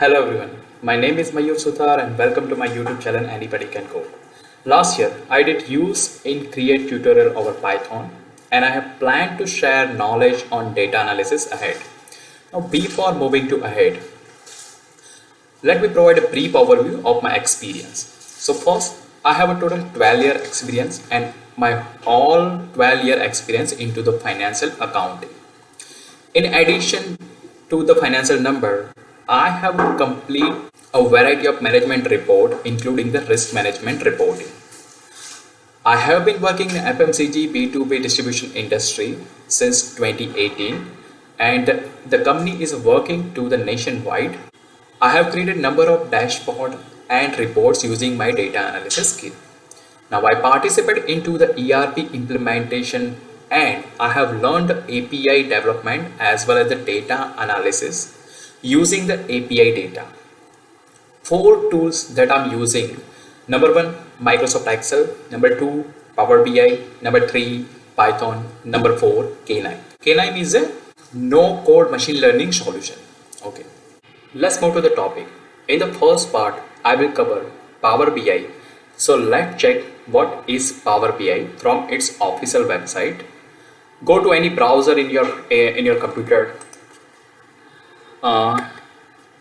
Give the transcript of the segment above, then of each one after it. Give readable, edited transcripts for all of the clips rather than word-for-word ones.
Hello everyone, my name is Mayur Suthar and welcome to my YouTube channel Anybody Can Code. Last year I did use in create tutorial over Python and I have planned to share knowledge on data analysis ahead. Now before moving to ahead, let me provide a brief overview of my experience. So first, I have a total 12-year experience and my all 12-year experience into the financial accounting. In addition to the financial number, I have complete a variety of management report, including the risk management reporting. I have been working in FMCG B2B distribution industry since 2018, and the company is working to the nationwide. I have created number of dashboard and reports using my data analysis skill. Now I participate into the ERP implementation and I have learned API development as well as the data analysis using the API data. Four tools that I'm using. Number one, Microsoft Excel. Number two, Power BI. Number three, Python. Number four, K9. K9 is a no code machine learning solution. Okay. Let's move to the topic. In the first part, I will cover Power BI. So let's check what is Power BI from its official website. Go to any browser in your computer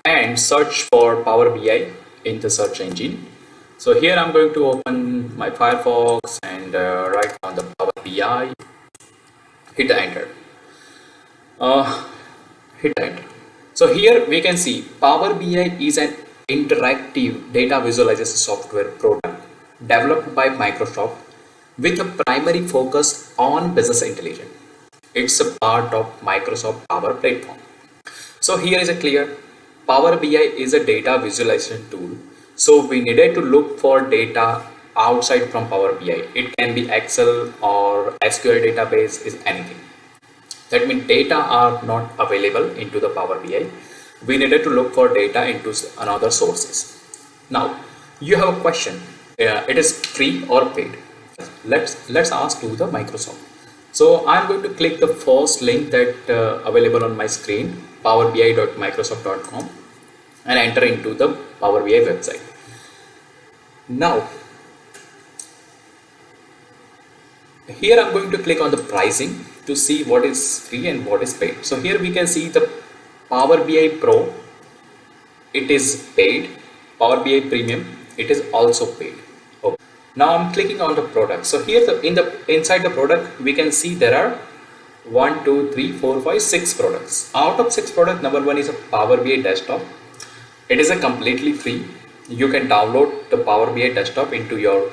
and search for Power BI in the search engine. So here I'm going to open my Firefox and write down the Power BI. Hit enter. Hit enter. So here we can see Power BI is an interactive data visualization software product developed by Microsoft with a primary focus on business intelligence. It's a part of Microsoft Power Platform. So here is a clear Power BI is a data visualization tool. So we needed to look for data outside from Power BI. It can be Excel or SQL database is anything. That means data are not available into the Power BI. We needed to look for data into another sources. Now you have a question. It is free or paid? Let's ask to the Microsoft. So I'm going to click the first link that available on my screen, powerbi.microsoft.com, and enter into the Power BI website. Now here I'm going to click on the pricing to see what is free and what is paid. So here we can see the Power BI Pro, it is paid. Power BI Premium, it is also paid. Okay. Now I'm clicking on the product. So here inside the product we can see there are 1, 2, 3, 4, 5, 6 products. Out of 6 products, number one is a Power BI desktop. It is a completely free. You can download the Power BI desktop into your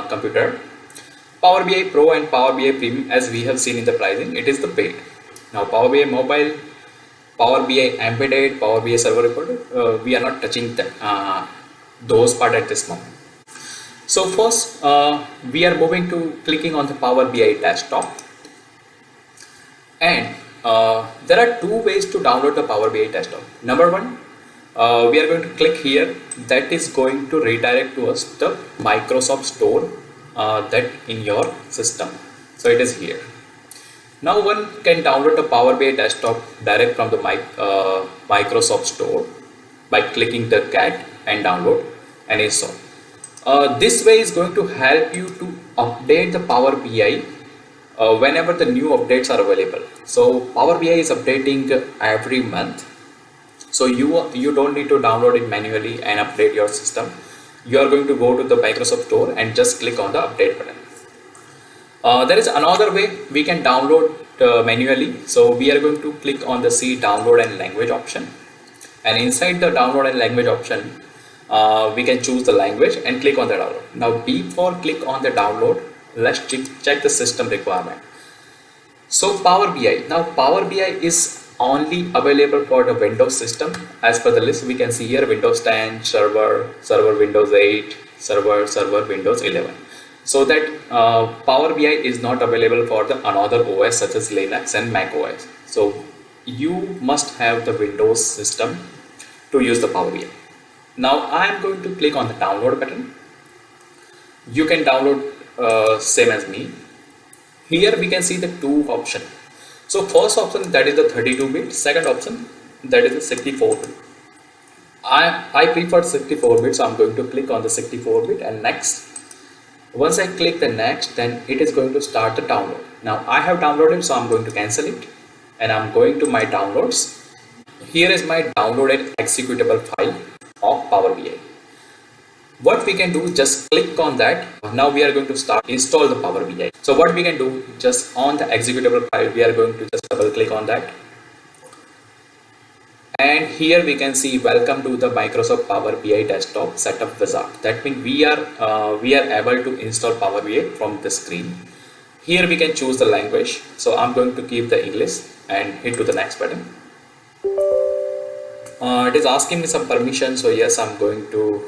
computer. Power BI Pro and Power BI Premium, as we have seen in the pricing, it is the paid. Now Power BI Mobile, Power BI Embedded, Power BI Server Report, we are not touching those part at this moment. So first we are moving to clicking on the Power BI desktop, and there are two ways to download the Power BI desktop. Number one, we are going to click here. That is going to redirect to us the Microsoft Store that in your system. So it is here. Now one can download the Power BI desktop direct from the Microsoft Store by clicking the get and download and install. This way is going to help you to update the Power BI whenever the new updates are available. So Power BI is updating every month. So you don't need to download it manually and update your system. You are going to go to the Microsoft Store and just click on the update button. There is another way we can download manually. So we are going to click on the C download and language option, and inside the download and language option we can choose the language and click on the download. Now before click on the download, let's check the system requirement. So Power BI, now Power BI is only available for the Windows system. As per the list we can see here, Windows 10, server Windows 8, server Windows 11. So that Power BI is not available for the another OS such as Linux and Mac OS. So you must have the Windows system to use the Power BI. Now I am going to click on the download button. You can download same as me. Here we can see the two options. So first option, that is the 32-bit. Second option, that is the 64-bit. I prefer 64-bit, so I'm going to click on the 64-bit and next. Once I click the next, then it is going to start the download. Now I have downloaded, so I'm going to cancel it and I'm going to my downloads. Here is my downloaded executable file of Power BI. What we can do, just click on that. Now we are going to start install the Power BI. So what we can do, just on the executable file, we are going to just double click on that. And here we can see welcome to the Microsoft Power BI desktop setup wizard. That means we are able to install Power BI from the screen. Here we can choose the language. So I'm going to keep the English and hit to the next button. It is asking me some permission. So yes, I'm going to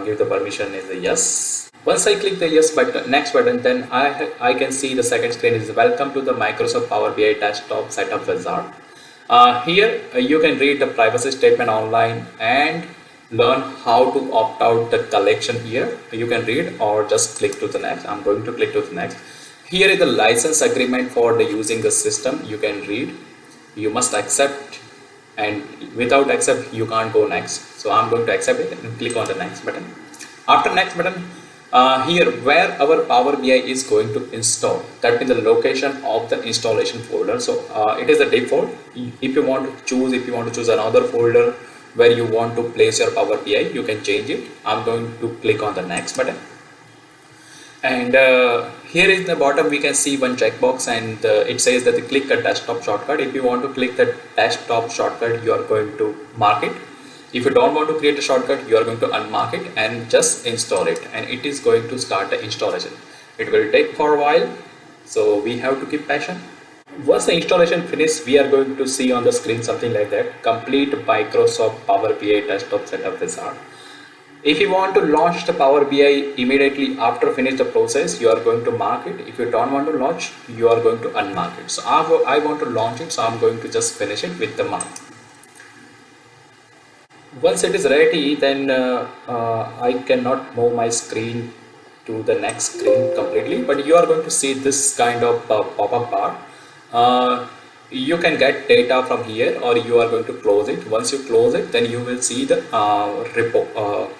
give the permission is a yes. Once I click the yes button, next button, then I can see the second screen is welcome to the Microsoft Power BI desktop setup wizard. Here you can read the privacy statement online and learn how to opt out the collection. Here you can read or just click to the next. I'm going to click to the next. Here is the license agreement for the using the system. You can read, you must accept, and without accept you can't go next. So I'm going to accept it and click on the next button. After next button, here where our Power BI is going to install, that means the location of the installation folder. So it is the default. If you want to choose another folder where you want to place your Power BI, you can change it. I'm going to click on the next button. And here in the bottom we can see one checkbox, and it says that click a desktop shortcut. If you want to click the desktop shortcut, you are going to mark it. If you don't want to create a shortcut, you are going to unmark it and just install it, and it is going to start the installation. It will take for a while, so we have to keep patient. Once the installation finishes, we are going to see on the screen something like that: complete Microsoft Power BI desktop setup wizard. If you want to launch the Power BI immediately after finish the process, you are going to mark it. If you don't want to launch, you are going to unmark it. So I want to launch it, so I'm going to just finish it with the mark. Once it is ready, then I cannot move my screen to the next screen completely, but you are going to see this kind of pop-up bar. You can get data from here, or you are going to close it. Once you close it, then you will see the report,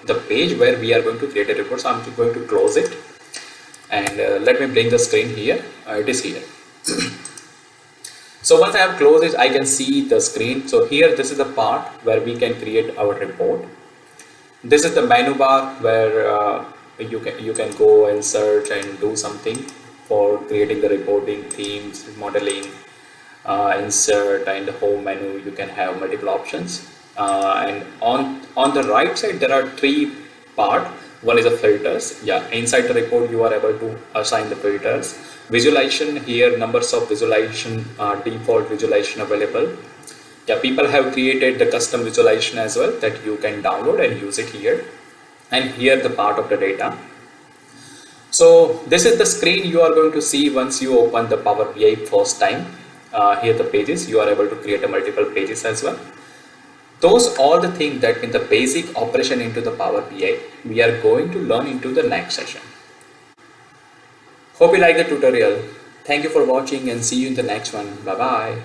the page where we are going to create a report. So I'm going to close it, and let me bring the screen here. It is here. So once I have closed it, I can see the screen. So here, this is the part where we can create our report. This is the menu bar where you can go and search and do something for creating the reporting, themes, modeling, insert, and the home menu. You can have multiple options. And on the right side, there are three parts. One is the filters. Yeah, inside the report, you are able to assign the filters. Visualization, here numbers of visualization, default visualization available. Yeah, people have created the custom visualization as well that you can download and use it here. And here the part of the data. So this is the screen you are going to see once you open the Power BI first time. Here the pages, you are able to create a multiple pages as well. Those all the things that in the basic operation into the Power BI, we are going to learn into the next session. Hope you like the tutorial. Thank you for watching and see you in the next one. Bye bye.